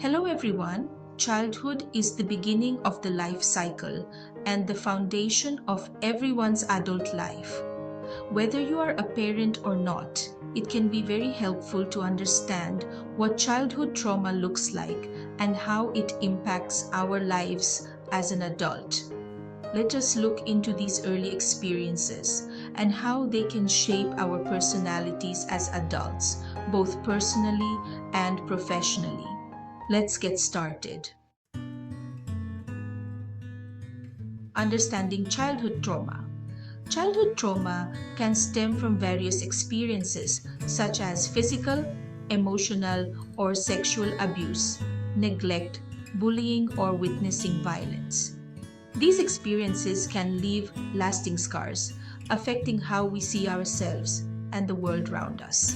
Hello everyone. Childhood is the beginning of the life cycle and the foundation of everyone's adult life. Whether you are a parent or not, it can be very helpful to understand what childhood trauma looks like and how it impacts our lives as an adult. Let us look into these early experiences and how they can shape our personalities as adults, both personally and professionally. Let's get started. Understanding childhood trauma. Childhood trauma can stem from various experiences such as physical, emotional, or sexual abuse, neglect, bullying, or witnessing violence. These experiences can leave lasting scars, affecting how we see ourselves and the world around us.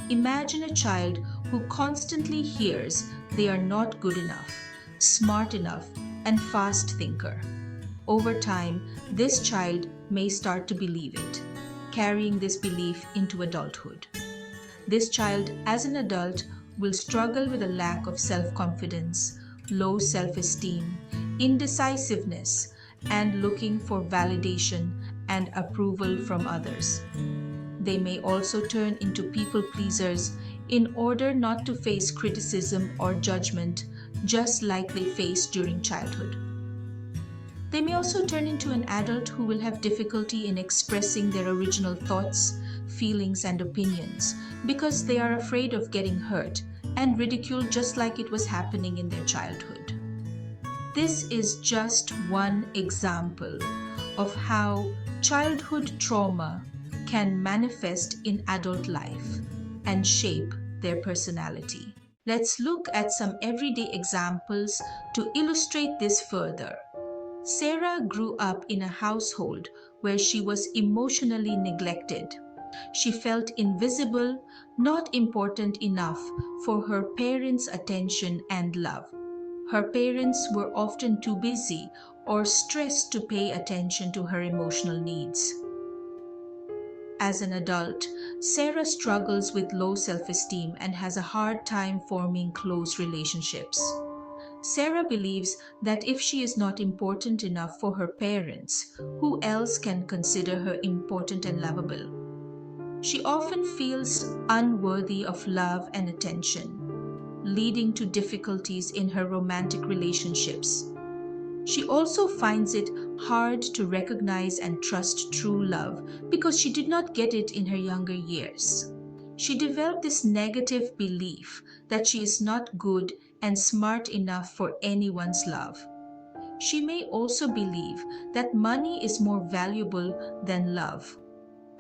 Imagine a child who constantly hears they are not good enough, smart enough, and fast thinker. Over time, this child may start to believe it, carrying this belief into adulthood. This child, as an adult, will struggle with a lack of self confidence, low self esteem, indecisiveness, and looking for validation and approval from others. They may also turn into people pleasers in order not to face criticism or judgment, just like they faced during childhood. They may also turn into an adult who will have difficulty in expressing their original thoughts, feelings, and opinions because they are afraid of getting hurt and ridiculed just like it was happening in their childhood. This is just one example of how childhood trauma can manifest in adult life and shape their personality. Let's look at some everyday examples to illustrate this further. Sarah grew up in a household where she was emotionally neglected. She felt invisible, not important enough for her parents' attention and love. Her parents were often too busy or stressed to pay attention to her emotional needs. As an adult, Sarah struggles with low self esteem and has a hard time forming close relationships. Sarah believes that if she is not important enough for her parents, who else can consider her important and lovable? She often feels unworthy of love and attention, leading to difficulties in her romantic relationships. She also finds it hard to recognize and trust true love because she did not get it in her younger years. She developed this negative belief that she is not good and smart enough for anyone's love. She may also believe that money is more valuable than love.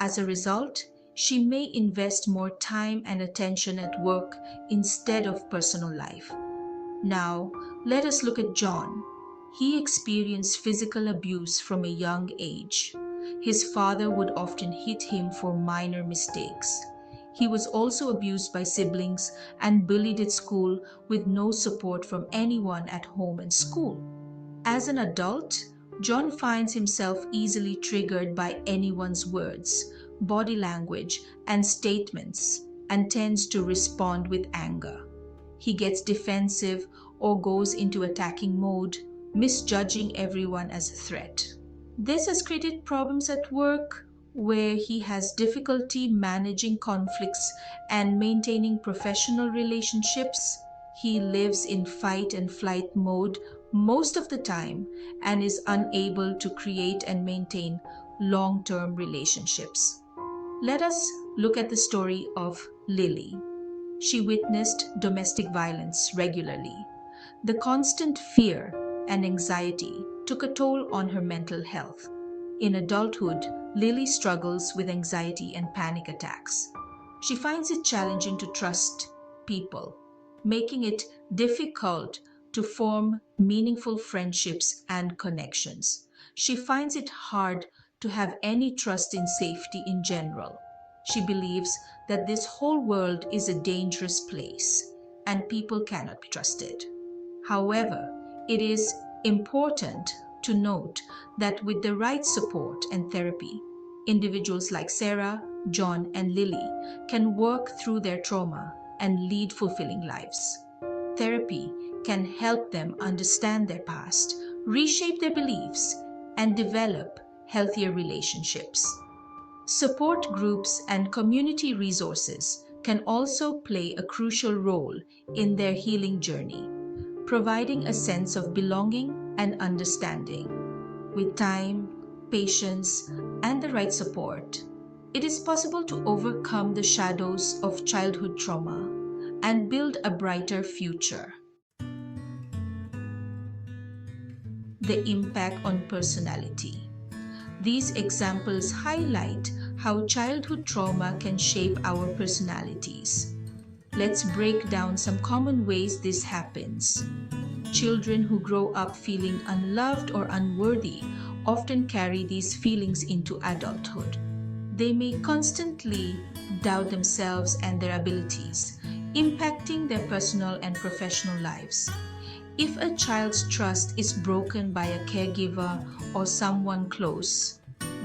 As a result, she may invest more time and attention at work instead of personal life. Now, let us look at John. He experienced physical abuse from a young age. His father would often hit him for minor mistakes. He was also abused by siblings and bullied at school with no support from anyone at home and school. As an adult, John finds himself easily triggered by anyone's words, body language, and statements, and tends to respond with anger. He gets defensive or goes into attacking mode, misjudging everyone as a threat. This has created problems at work where he has difficulty managing conflicts and maintaining professional relationships. He lives in fight and flight mode most of the time and is unable to create and maintain long term relationships. Let us look at the story of Lily. She witnessed domestic violence regularly. The constant fear and anxiety took a toll on her mental health. In adulthood, Lily struggles with anxiety and panic attacks. She finds it challenging to trust people, making it difficult to form meaningful friendships and connections. She finds it hard to have any trust in safety in general. She believes that this whole world is a dangerous place and people cannot be trusted. However, it is important to note that with the right support and therapy, individuals like Sarah, John, and Lily can work through their trauma and lead fulfilling lives. Therapy can help them understand their past, reshape their beliefs, and develop healthier relationships. Support groups and community resources can also play a crucial role in their healing journey, providing a sense of belonging and understanding. With time, patience, and the right support, it is possible to overcome the shadows of childhood trauma and build a brighter future. The impact on personality. These examples highlight how childhood trauma can shape our personalities. Let's break down some common ways this happens. Children who grow up feeling unloved or unworthy often carry these feelings into adulthood. They may constantly doubt themselves and their abilities, impacting their personal and professional lives. If a child's trust is broken by a caregiver or someone close,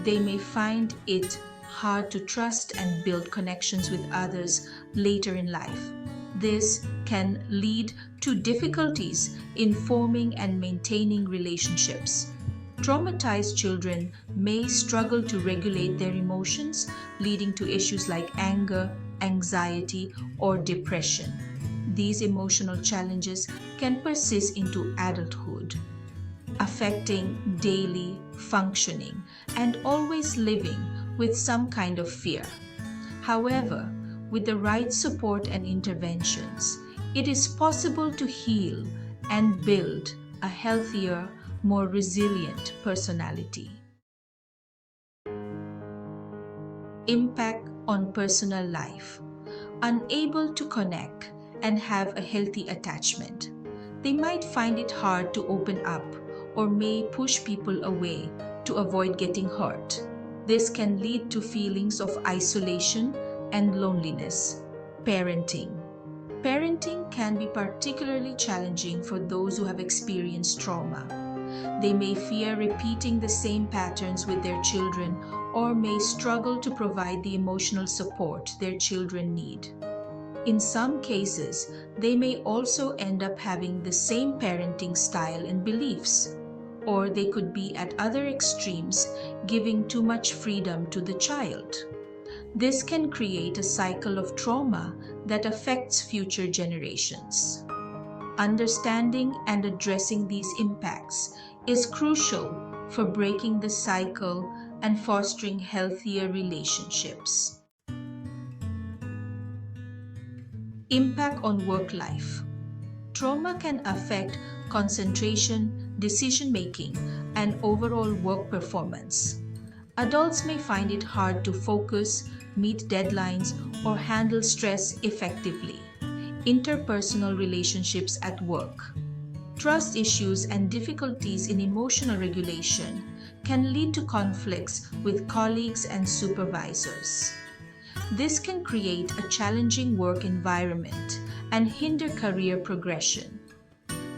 they may find it hard to trust and build connections with others later in life. This can lead to difficulties in forming and maintaining relationships. Traumatized children may struggle to regulate their emotions, leading to issues like anger, anxiety, or depression. These emotional challenges can persist into adulthood, affecting daily functioning and always living with some kind of fear. However, with the right support and interventions, it is possible to heal and build a healthier, more resilient personality. Impact on personal life. Unable to connect and have a healthy attachment, they might find it hard to open up or may push people away to avoid getting hurt. This can lead to feelings of isolation and loneliness. Parenting. Parenting can be particularly challenging for those who have experienced trauma. They may fear repeating the same patterns with their children or may struggle to provide the emotional support their children need. In some cases, they may also end up having the same parenting style and beliefs, or they could be at other extremes, giving too much freedom to the child. This can create a cycle of trauma that affects future generations. Understanding and addressing these impacts is crucial for breaking the cycle and fostering healthier relationships. Impact on work life. Trauma can affect concentration, decision-making, and overall work performance. Adults may find it hard to focus, meet deadlines, or handle stress effectively. Interpersonal relationships at work. Trust issues and difficulties in emotional regulation can lead to conflicts with colleagues and supervisors. This can create a challenging work environment and hinder career progression.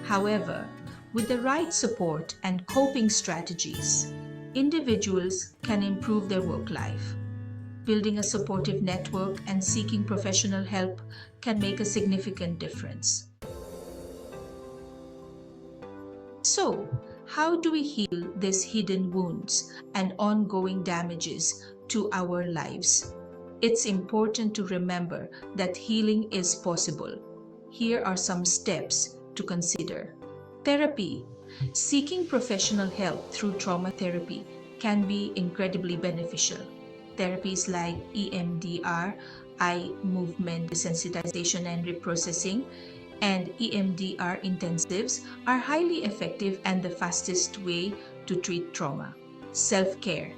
However, with the right support and coping strategies, individuals can improve their work life. Building a supportive network and seeking professional help can make a significant difference. So, how do we heal these hidden wounds and ongoing damages to our lives? It's important to remember that healing is possible. Here are some steps to consider. Therapy. Seeking professional help through trauma therapy can be incredibly beneficial. Therapies like EMDR, eye movement desensitization and reprocessing, and EMDR intensives are highly effective and the fastest way to treat trauma. Self-care.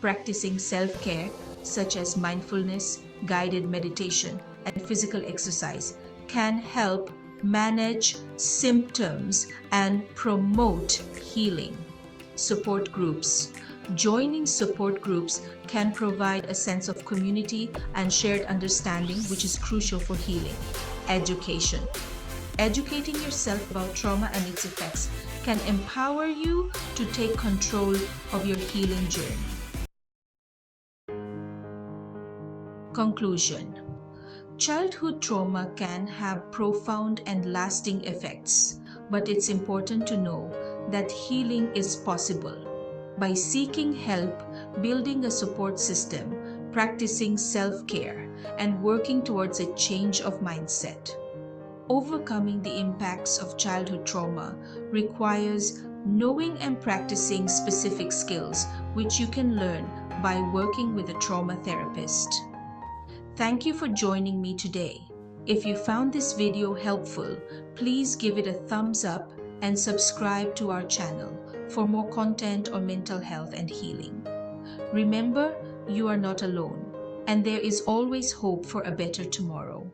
Practicing self-care such as mindfulness, guided meditation, and physical exercise can help manage symptoms and promote healing. Support groups. Joining support groups can provide a sense of community and shared understanding, which is crucial for healing. Education. Educating yourself about trauma and its effects can empower you to take control of your healing journey. Conclusion. Childhood trauma can have profound and lasting effects, but it's important to know that healing is possible. By seeking help, building a support system, practicing self care, and working towards a change of mindset. Overcoming the impacts of childhood trauma requires knowing and practicing specific skills which you can learn by working with a trauma therapist. Thank you for joining me today. If you found this video helpful, please give it a thumbs up and subscribe to our channel for more content on mental health and healing. Remember, you are not alone, and there is always hope for a better tomorrow.